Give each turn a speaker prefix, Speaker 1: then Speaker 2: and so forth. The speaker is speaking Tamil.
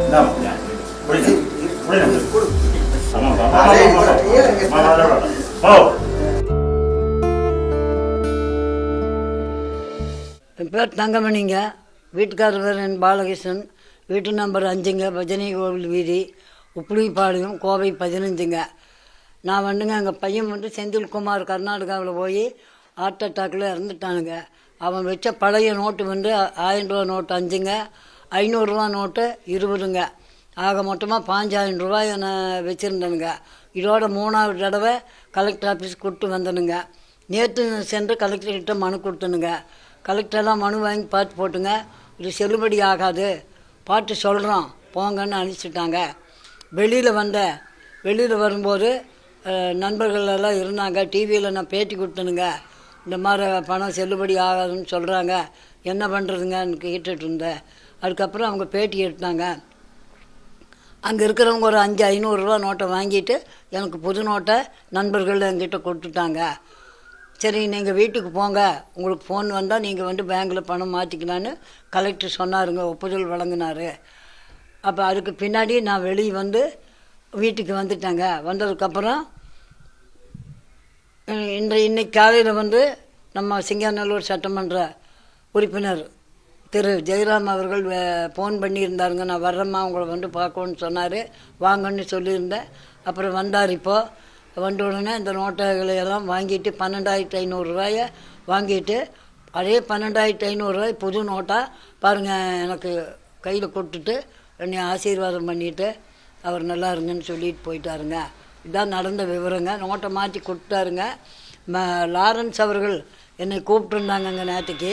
Speaker 1: என் பேர் தங்கமணிங்க. வீட்டுக்காரர் பேர் என் பாலகிருஷ்ணன். வீட்டு நம்பர் 5ங்க, பஜனை கோவில் வீதி, உப்புளிப்பாளையம், கோவை 15ங்க. நான் வந்துங்க எங்கள் பையன் செந்தில்குமார் கர்நாடகாவில் போய் ஹார்ட் அட்டாக்கில் இறந்துட்டானுங்க. அவன் வச்ச பழைய நோட்டு 1000 ரூபா நோட்டு 5ங்க, 500 ரூபா நோட்டு 20ங்க. ஆக மொத்தமாக 5000 ரூபாய் நான் வச்சுருந்தேனுங்க. இதோட 3வது தடவை கலெக்டர் ஆஃபீஸ் கூப்பிட்டு வந்தனுங்க. நேற்று சென்று கலெக்டர்கிட்ட மனு கொடுத்தனுங்க. கலெக்டரெல்லாம் மனு வாங்கி பார்த்து போட்டுங்க, இது செல்லுபடி ஆகாது, பார்த்து சொல்கிறோம் போங்கன்னு அனுப்பிச்சிட்டாங்க. வெளியில் வரும்போது நண்பர்கள் எல்லாம் இருந்தாங்க. டிவியில் நான் பேட்டி கொடுத்தனுங்க. இந்த மாதிரி பணம் செல்லுபடி ஆகாதுன்னு சொல்கிறாங்க, என்ன பண்ணுறதுங்கன்னு கேட்டுட்டு இருந்தேன். அதுக்கப்புறம் அவங்க பேட்டி எடுத்தாங்க. அங்கே இருக்கிறவங்க ஒரு 500 ரூபா நோட்டை வாங்கிட்டு எனக்கு புது நோட்டை நண்பர்கள் என்கிட்ட கொடுத்துட்டாங்க. சரி நீங்கள் வீட்டுக்கு போங்க, உங்களுக்கு ஃபோன் வந்தால் நீங்கள் பேங்க்கில் பணம் மாற்றிக்கலான்னு கலெக்டர் சொன்னாருங்க, ஒப்புதல் வழங்கினார். அப்போ அதுக்கு பின்னாடி நான் வெளியே வீட்டுக்கு வந்துட்டேங்க. வந்ததுக்கப்புறம் இன்னைக்கு காலையில் நம்ம சிங்காநல்லூர் சட்டமன்ற உறுப்பினர் திரு ஜெயராம் அவர்கள் ஃபோன் பண்ணியிருந்தாருங்க. நான் வர்றேம்மா உங்களை பார்க்கணுன்னு சொன்னார், வாங்கன்னு சொல்லியிருந்தேன். அப்புறம் வந்தார். இப்போது வந்த உடனே இந்த நோட்டுகளை எல்லாம் வாங்கிட்டு 12500 ரூபாயை வாங்கிட்டு, அதே 12500 ரூபாய் புது நோட்டாக பாருங்கள் எனக்கு கையில் கொடுத்துட்டு என்னை ஆசீர்வாதம் பண்ணிவிட்டு அவர் நல்லா இருங்கன்னு சொல்லிட்டு போயிட்டாருங்க. இதான் நடந்த விவரங்க. நோட்டை மாற்றி கொடுத்தாருங்க. லாரன்ஸ் அவர்கள் என்னை கூப்பிட்டுருந்தாங்கங்க நேற்றுக்கு.